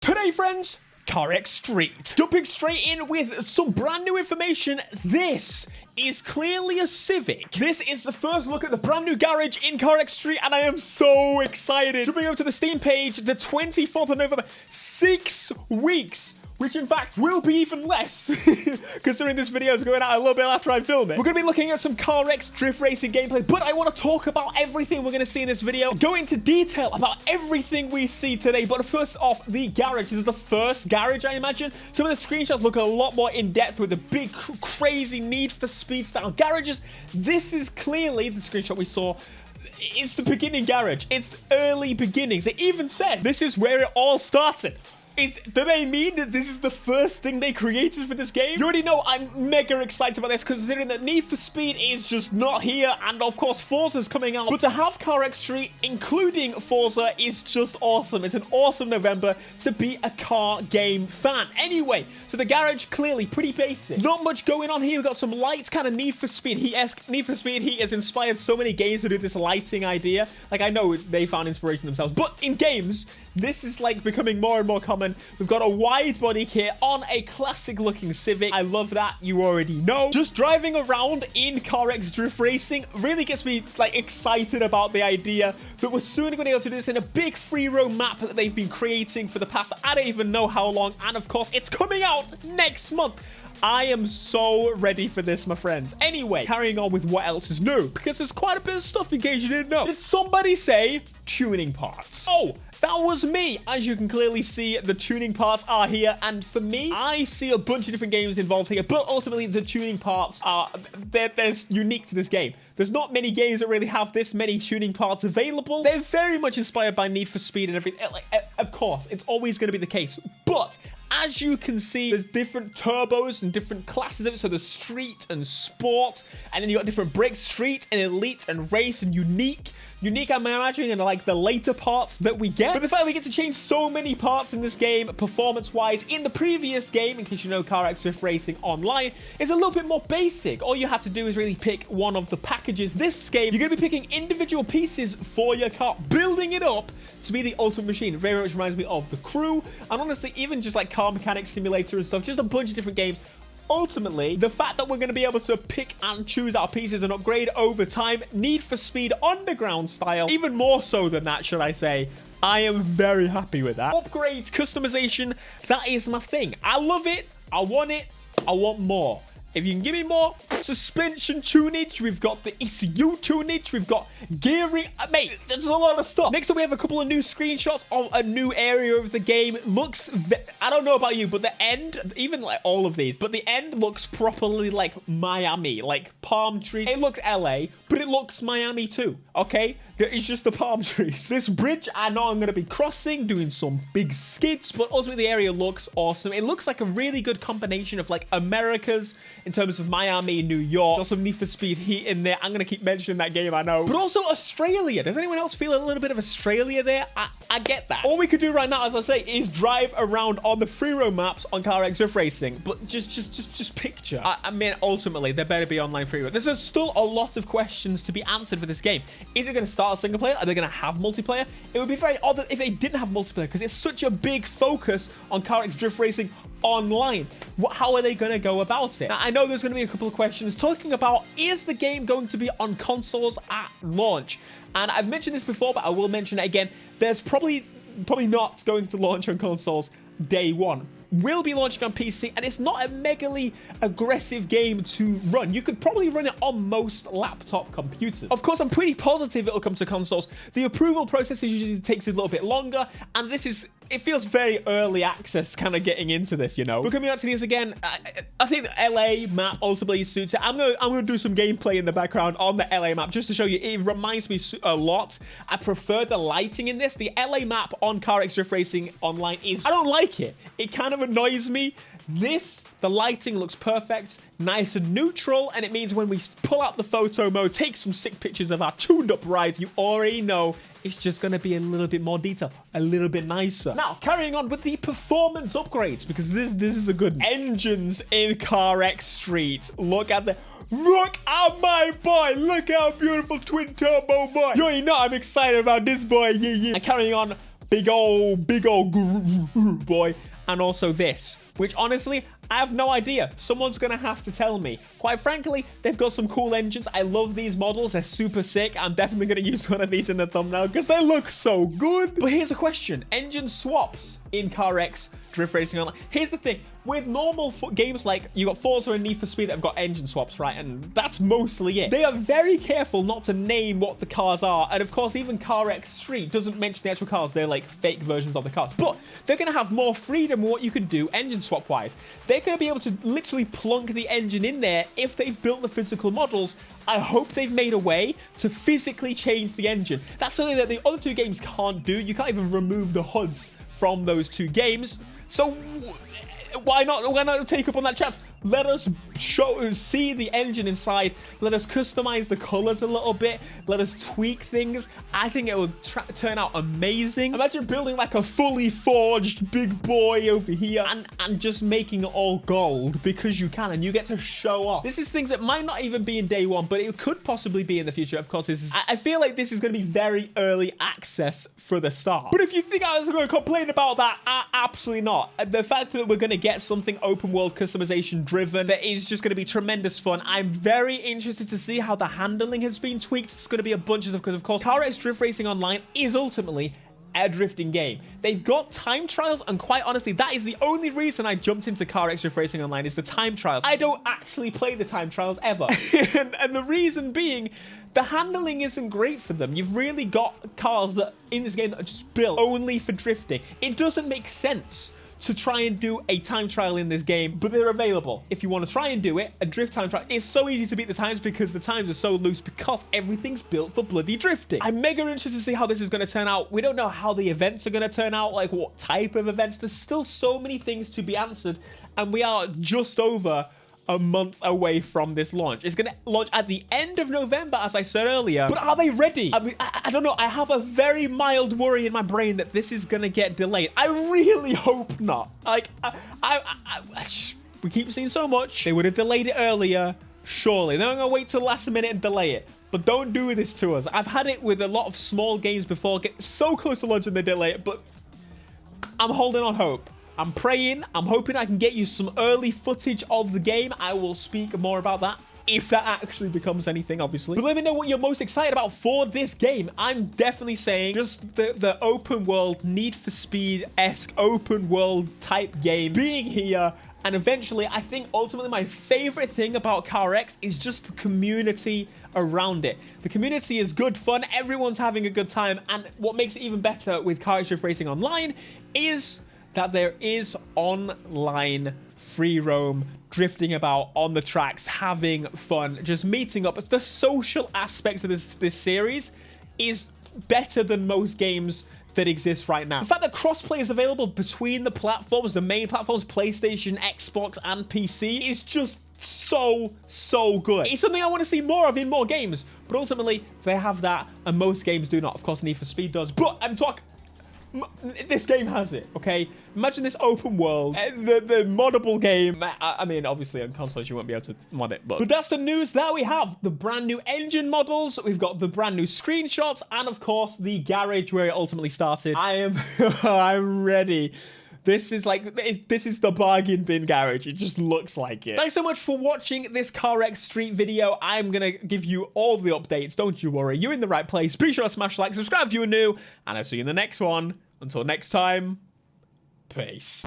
Today, friends, CarX Street. Jumping straight in with some brand new information. This is clearly a Civic. This is the first look at the brand new garage in CarX Street, and I am so excited. Jumping over to the Steam page, the 24th of November, 6 weeks. Which, in fact, will be even less, considering this video is going out a little bit after I film it. We're going to be looking at some CarX drift racing gameplay, but I want to talk about everything we're going to see in this video, go into detail about everything we see today. But first off, the garage. This is the first garage, I imagine. Some of the screenshots look a lot more in-depth with the big, crazy Need for Speed style garages. This is clearly the screenshot we saw. It's the beginning garage. It's early beginnings. It even said this is where it all started. Do they mean that this is the first thing they created for this game? You already know I'm mega excited about this, considering that Need for Speed is just not here, and of course Forza's coming out. But to have CarX Street, including Forza, is just awesome. It's an awesome November to be a car game fan. Anyway, so the garage, clearly pretty basic. Not much going on here. We've got some light kind of Need for Speed Heat-esque. Need for Speed Heat has inspired so many games to do this lighting idea. Like, I know they found inspiration themselves, but in games, this is like becoming more and more common. We've got a wide body kit on a classic looking Civic. I love that, you already know. Just driving around in CarX drift racing really gets me like excited about the idea that we're soon going to be able to do this in a big free roam map that they've been creating for the past, I don't even know how long. And of course, it's coming out next month. I am so ready for this, my friends. Anyway, carrying on with what else is new, because there's quite a bit of stuff in case you didn't know. Did somebody say tuning parts? Oh, that was me. As you can clearly see, the tuning parts are here. And for me, I see a bunch of different games involved here, but ultimately the tuning parts are, they're unique to this game. There's not many games that really have this many tuning parts available. They're very much inspired by Need for Speed and everything. Like, of course, it's always going to be the case. But as you can see, there's different turbos and different classes of it. So there's street and sport, and then you got different brakes, street and elite and race and unique. Unique, I'm imagining, in like the later parts that we get. But the fact we get to change so many parts in this game, performance-wise, in the previous game, in case you know CarX Drift Racing Online, is a little bit more basic. All you have to do is really pick one of the packages. This game, you're going to be picking individual pieces for your car, building it up to be the ultimate machine. It very much reminds me of The Crew, and honestly, even just like Car Mechanics Simulator and stuff, just a bunch of different games. Ultimately, the fact that we're going to be able to pick and choose our pieces and upgrade over time, Need for Speed Underground style, even more so than that, should I say, I am very happy with that. Upgrades, customization, that is my thing. I love it. I want it. I want more. If you can give me more suspension tunage, we've got the ECU tunage, we've got gearing. Mate, there's a lot of stuff. Next up, we have a couple of new screenshots of a new area of the game. Looks, I don't know about you, but the end, even like all of these, but the end looks properly like Miami, like palm trees. It looks LA, but it looks Miami too, okay? It's just the palm trees. This bridge, I know I'm going to be crossing, doing some big skids, but ultimately the area looks awesome. It looks like a really good combination of like Americas in terms of Miami, New York. Got some Need for Speed Heat in there. I'm going to keep mentioning that game, I know. But also Australia. Does anyone else feel a little bit of Australia there? I get that. All we could do right now, as I say, is drive around on the free roam maps on CarX Drift Racing. But just picture. I mean, ultimately, there better be online free roam. There's still a lot of questions to be answered for this game. Is it going to start single player? Are they going to have multiplayer? It would be very odd if they didn't have multiplayer, because it's such a big focus on CarX Drift Racing Online. How are they going to go about it? Now, I know there's going to be a couple of questions talking about, is the game going to be on consoles at launch? And I've mentioned this before, but I will mention it again. There's probably not going to launch on consoles day one. Will be launching on PC, and it's not a megally aggressive game to run. You could probably run it on most laptop computers. Of course, I'm pretty positive it'll come to consoles. The approval process usually takes a little bit longer, and it feels very early access kind of getting into this, you know. But coming out to these again, I think the LA map ultimately suits it. I'm gonna do some gameplay in the background on the LA map just to show you. It reminds me a lot. I prefer the lighting in this. The LA map on CarX Drift Racing Online I don't like it. It kind of annoys me. The lighting looks perfect, nice and neutral, and it means when we pull out the photo mode, take some sick pictures of our tuned up rides, you already know it's just going to be a little bit more detailed, a little bit nicer. Now, carrying on with the performance upgrades, because this is a good one. Engines in CarX Street. Look at my boy. Look how beautiful twin turbo boy. You already know I'm excited about this boy. Yeah. And carrying on, big old boy. And also this, which honestly, I have no idea. Someone's gonna have to tell me. Quite frankly, they've got some cool engines. I love these models. They're super sick. I'm definitely gonna use one of these in the thumbnail because they look so good. But here's a question. Engine swaps in CarX Drift Racing Online. Here's the thing. With normal games like you got Forza and Need for Speed that have got engine swaps, right? And that's mostly it. They are very careful not to name what the cars are. And of course, even CarX Street doesn't mention the actual cars. They're like fake versions of the cars. But they're going to have more freedom in what you can do engine swap wise. They're going to be able to literally plunk the engine in there if they've built the physical models. I hope they've made a way to physically change the engine. That's something that the other two games can't do. You can't even remove the hoods from those two games. So why not take up on that chance? Let us see the engine inside. Let us customize the colors a little bit. Let us tweak things. I think it will turn out amazing. Imagine building like a fully forged big boy over here and just making it all gold because you can and you get to show off. This is things that might not even be in day one, but it could possibly be in the future. Of course, I feel like this is going to be very early access for the start. But if you think I was going to complain about that, absolutely not. The fact that we're going to get something open world customization driven that is just going to be tremendous fun. I'm very interested to see how the handling has been tweaked. It's going to be a bunch of stuff because of course CarX Drift Racing Online is ultimately a drifting game. They've got time trials, and quite honestly, that is the only reason I jumped into CarX Drift Racing Online is the time trials. I don't actually play the time trials ever. and the reason being, the handling isn't great for them. You've really got cars that in this game that are just built only for drifting. It doesn't make sense to try and do a time trial in this game, but they're available. If you want to try and do it, a drift time trial, it's so easy to beat the times because the times are so loose because everything's built for bloody drifting. I'm mega interested to see how this is going to turn out. We don't know how the events are going to turn out, like what type of events. There's still so many things to be answered, and we are just over a month away from this launch. It's going to launch at the end of November, as I said earlier. But are they ready? I mean, I don't know. I have a very mild worry in my brain that this is going to get delayed. I really hope not. Like, we keep seeing so much. They would have delayed it earlier. Surely. They're not going to wait till the last minute and delay it. But don't do this to us. I've had it with a lot of small games before. Get so close to launch and they delay it. But I'm holding on hope. I'm praying. I'm hoping I can get you some early footage of the game. I will speak more about that if that actually becomes anything, obviously. But let me know what you're most excited about for this game. I'm definitely saying just the open world, Need for Speed-esque open world type game being here. And eventually, I think ultimately my favorite thing about CarX is just the community around it. The community is good fun. Everyone's having a good time. And what makes it even better with CarX Drift Racing Online is that there is online free roam, drifting about on the tracks, having fun, just meeting up. The social aspects of this series is better than most games that exist right now. The fact that crossplay is available between the platforms, the main platforms, PlayStation, Xbox, and PC, is just so good. It's something I want to see more of in more games, but ultimately they have that and most games do not. Of course, Need for Speed does, but I'm talking, this game has it, okay? Imagine this open world, the moddable game. I mean, obviously on consoles you won't be able to mod it, but that's the news that we have. The brand new engine models, we've got the brand new screenshots, and of course the garage where it ultimately started. I'm ready. This is the bargain bin garage. It just looks like it. Thanks so much for watching this CarX Street video. I'm gonna give you all the updates. Don't you worry. You're in the right place. Be sure to smash like, subscribe if you're new, and I'll see you in the next one. Until next time, peace.